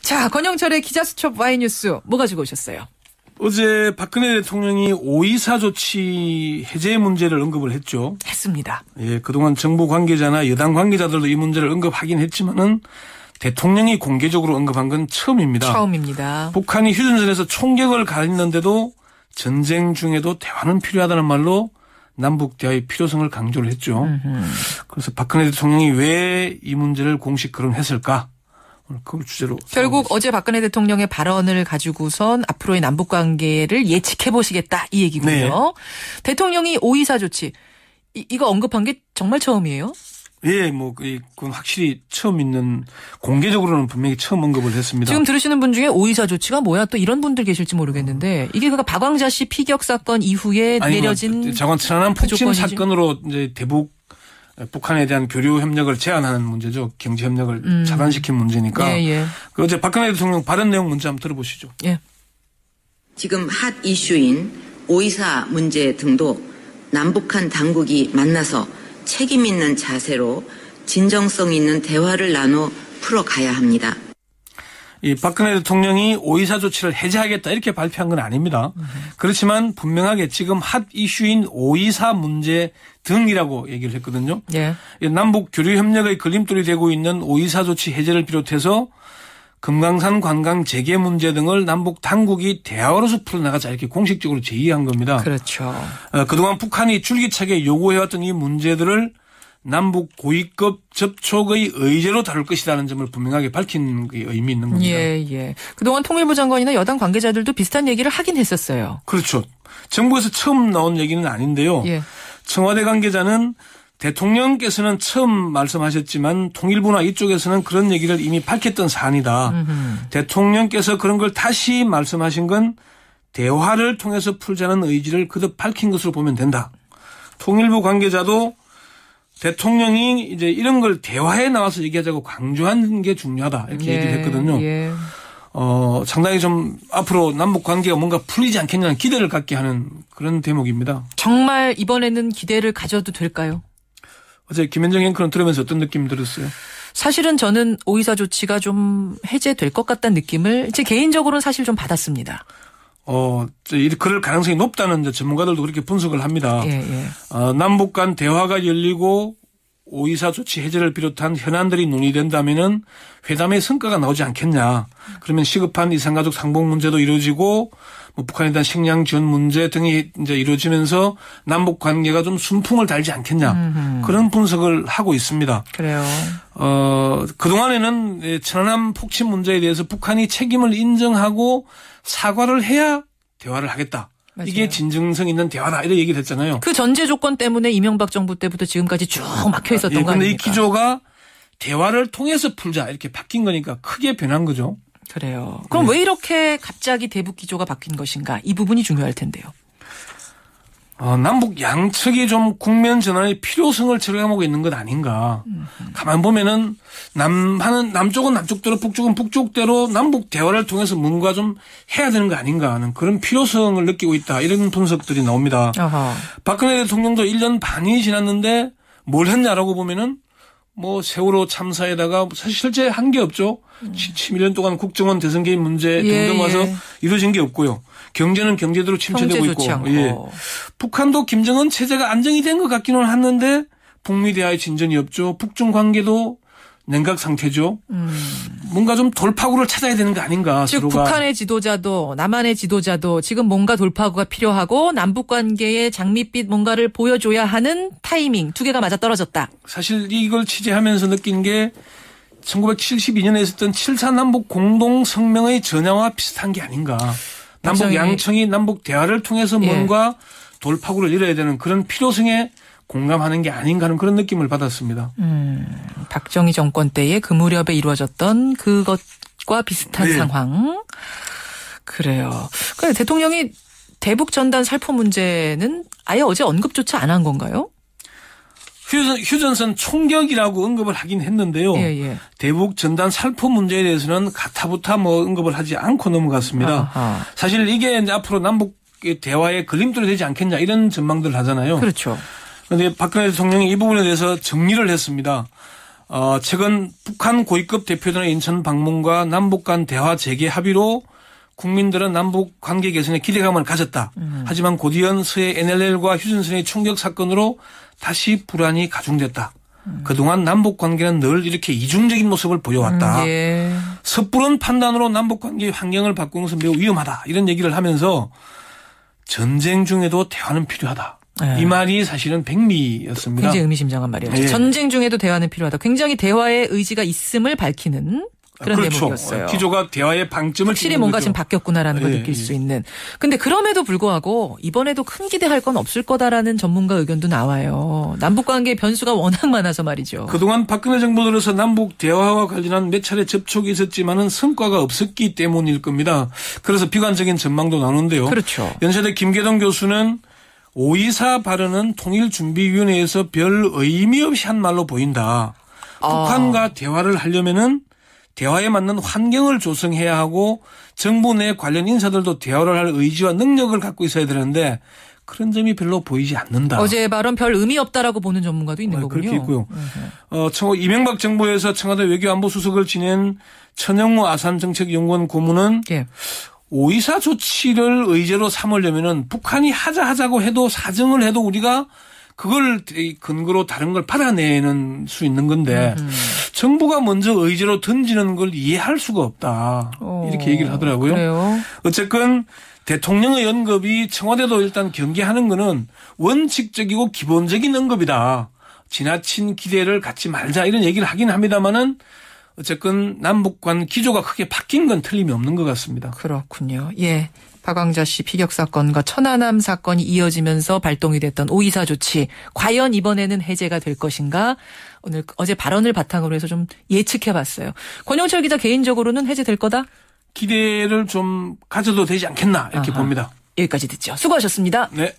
자, 권영철의 기자수첩 Y뉴스 뭐 가지고 오셨어요? 어제 박근혜 대통령이 5.24 조치 해제 문제를 언급을 했죠. 했습니다. 예, 그동안 정부 관계자나 여당 관계자들도 이 문제를 언급하긴 했지만은 대통령이 공개적으로 언급한 건 처음입니다. 처음입니다. 북한이 휴전선에서 총격을 가했는데도 전쟁 중에도 대화는 필요하다는 말로 남북 대화의 필요성을 강조를 했죠. 그래서 박근혜 대통령이 왜 이 문제를 공식 거론했을까? 오늘 그걸 주제로. 결국 어제 박근혜 대통령의 발언을 가지고선 앞으로의 남북 관계를 예측해 보시겠다 이 얘기군요. 네. 대통령이 5.24 조치 이거 언급한 게 정말 처음이에요? 예, 그건 확실히 처음 있는, 공개적으로는 분명히 처음 언급을 했습니다. 지금 들으시는 분 중에 5.24 조치가 뭐야 또 이런 분들 계실지 모르겠는데 이게 그가 박광자 씨 피격 사건 이후에 내려진 장관 천안함 폭침 조건이지? 사건으로 이제 대북 북한에 대한 교류 협력을 제한하는 문제죠. 경제 협력을 차단시킨 문제니까. 예, 예. 그 어제 박근혜 대통령 발언 내용 먼저 한번 들어보시죠. 예. 지금 핫 이슈인 5.24 문제 등도 남북한 당국이 만나서 책임 있는 자세로 진정성 있는 대화를 나눠 풀어가야 합니다. 이 박근혜 대통령이 5.24 조치를 해제하겠다 이렇게 발표한 건 아닙니다. 그렇지만 분명하게 지금 핫 이슈인 5.24 문제 등이라고 얘기를 했거든요. 예. 남북 교류 협력의 걸림돌이 되고 있는 5.24 조치 해제를 비롯해서 금강산 관광 재개 문제 등을 남북 당국이 대화로서 풀어나가자 이렇게 공식적으로 제의한 겁니다. 그렇죠. 그동안 북한이 줄기차게 요구해왔던 이 문제들을 남북 고위급 접촉의 의제로 다룰 것이라는 점을 분명하게 밝힌 의미 있는 겁니다. 예, 예. 그동안 통일부 장관이나 여당 관계자들도 비슷한 얘기를 하긴 했었어요. 그렇죠. 정부에서 처음 나온 얘기는 아닌데요. 예. 청와대 관계자는 대통령께서는 처음 말씀하셨지만 통일부나 이쪽에서는 그런 얘기를 이미 밝혔던 사안이다. 대통령께서 그런 걸 다시 말씀하신 건 대화를 통해서 풀자는 의지를 거듭 밝힌 것으로 보면 된다. 통일부 관계자도 대통령이 이제 이런 걸 대화에 나와서 얘기하자고 강조한 게 중요하다. 이렇게 얘기를 했거든요. 예. 상당히 좀 앞으로 남북 관계가 뭔가 풀리지 않겠냐는 기대를 갖게 하는 그런 대목입니다. 정말 이번에는 기대를 가져도 될까요? 어제 김현정 앵커는 들으면서 어떤 느낌 들었어요? 사실은 저는 5.24 조치가 좀 해제될 것 같다는 느낌을 제 개인적으로는 사실 좀 받았습니다. 그럴 가능성이 높다는 전문가들도 그렇게 분석을 합니다. 예, 예. 남북 간 대화가 열리고 5.24 조치 해제를 비롯한 현안들이 논의된다면은 회담의 성과가 나오지 않겠냐. 그러면 시급한 이산가족 상봉 문제도 이루어지고 북한에 대한 식량 지원 문제 등이 이제 이루어지면서 남북 관계가 좀 순풍을 달지 않겠냐. 그런 분석을 하고 있습니다. 그래요. 그동안에는 천안함 폭침 문제에 대해서 북한이 책임을 인정하고 사과를 해야 대화를 하겠다. 맞아요. 이게 진정성 있는 대화다. 이렇게 얘기를 했잖아요. 그 전제 조건 때문에 이명박 정부 때부터 지금까지 쭉 막혀 있었던 거 아닙니까? 그런데 이 기조가 대화를 통해서 풀자 이렇게 바뀐 거니까 크게 변한 거죠. 그래요. 그럼 왜 이렇게 갑자기 대북 기조가 바뀐 것인가? 이 부분이 중요할 텐데요. 남북 양측이 좀 국면 전환의 필요성을 체감하고 있는 것 아닌가. 가만 보면은 남쪽은 남쪽대로 북쪽은 북쪽대로 남북 대화를 통해서 뭔가 좀 해야 되는 거 아닌가 하는 그런 필요성을 느끼고 있다. 이런 분석들이 나옵니다. 어허. 박근혜 대통령도 1년 반이 지났는데 뭘 했냐라고 보면은 세월호 참사에다가 사실 실제 한 게 없죠. 11년 동안 국정원 대선 개입 문제 등등 와서 이루어진 게 없고요. 경제는 경제대로 침체되고 있고. 예. 북한도 김정은 체제가 안정이 된 것 같기는 했는데 북미 대화의 진전이 없죠. 북중 관계도 냉각 상태죠. 뭔가 좀 돌파구를 찾아야 되는 거 아닌가. 즉 서로가. 북한의 지도자도 남한의 지도자도 지금 뭔가 돌파구가 필요하고 남북관계의 장밋빛 뭔가를 보여줘야 하는 타이밍 두 개가 맞아떨어졌다. 사실 이걸 취재하면서 느낀 게 1972년에 있었던 7.4 남북 공동성명의 전향과 비슷한 게 아닌가. 남북 양청이 남북 대화를 통해서 뭔가 돌파구를 이뤄야 되는 그런 필요성에 공감하는 게 아닌가 하는 그런 느낌을 받았습니다. 박정희 정권 때에 그 무렵에 이루어졌던 그것과 비슷한 상황. 그래요. 그러니까 대통령이 대북 전단 살포 문제는 아예 어제 언급조차 안 한 건가요? 휴전선 총격이라고 언급을 하긴 했는데요. 예. 대북 전단 살포 문제에 대해서는 가타부타 언급을 하지 않고 넘어갔습니다. 아하. 사실 이게 이제 앞으로 남북 대화의 걸림돌이 되지 않겠냐 이런 전망들을 하잖아요. 그렇죠. 그런데 박근혜 대통령이 이 부분에 대해서 정리를 했습니다. 최근 북한 고위급 대표단의 인천 방문과 남북 간 대화 재개 합의로 국민들은 남북 관계 개선에 기대감을 가졌다. 하지만 고디언 서해 NLL과 휴전선의 충격 사건으로 다시 불안이 가중됐다. 그동안 남북 관계는 늘 이렇게 이중적인 모습을 보여왔다. 예. 섣부른 판단으로 남북 관계 환경을 바꾸는 것은 매우 위험하다. 이런 얘기를 하면서 전쟁 중에도 대화는 필요하다. 예. 이 말이 사실은 백미였습니다. 굉장히 의미심장한 말이었죠. 예. 전쟁 중에도 대화는 필요하다. 굉장히 대화의 의지가 있음을 밝히는 그런 그렇죠. 대목이었어요. 기조가 대화의 방점을 확실히 뭔가 거죠. 지금 바뀌었구나라는 걸 예, 느낄 예. 수 있는. 근데 그럼에도 불구하고 이번에도 큰 기대할 건 없을 거다라는 전문가 의견도 나와요. 남북관계의 변수가 워낙 많아서 말이죠. 그동안 박근혜 정부 들어서 남북 대화와 관련한 몇 차례 접촉이 있었지만은 성과가 없었기 때문일 겁니다. 그래서 비관적인 전망도 나오는데요. 그렇죠. 연세대 김계동 교수는 5.24 발언은 통일준비위원회에서 별 의미 없이 한 말로 보인다. 북한과 대화를 하려면은 대화에 맞는 환경을 조성해야 하고 정부 내 관련 인사들도 대화를 할 의지와 능력을 갖고 있어야 되는데 그런 점이 별로 보이지 않는다. 어제 발언 별 의미 없다라고 보는 전문가도 있는 거군요. 그렇게 있고요. 이명박 정부에서 청와대 외교안보수석을 지낸 천영우 아산정책연구원 고문은 예. 5.24 조치를 의제로 삼으려면은 북한이 하자고 해도 사정을 해도 우리가 그걸 근거로 다른 걸 받아내는 수 있는 건데 정부가 먼저 의제로 던지는 걸 이해할 수가 없다. 이렇게 얘기를 하더라고요. 그래요? 어쨌건 대통령의 언급이 청와대도 일단 경계하는 거는 원칙적이고 기본적인 언급이다. 지나친 기대를 갖지 말자 이런 얘기를 하긴 합니다마는 어쨌건 남북 간 기조가 크게 바뀐 건 틀림이 없는 것 같습니다. 그렇군요. 예. 박광자 씨 피격 사건과 천안함 사건이 이어지면서 발동이 됐던 5.24 조치. 과연 이번에는 해제가 될 것인가? 어제 발언을 바탕으로 해서 좀 예측해봤어요. 권영철 기자 개인적으로는 해제될 거다? 기대를 좀 가져도 되지 않겠나 이렇게 봅니다. 여기까지 듣죠. 수고하셨습니다. 네.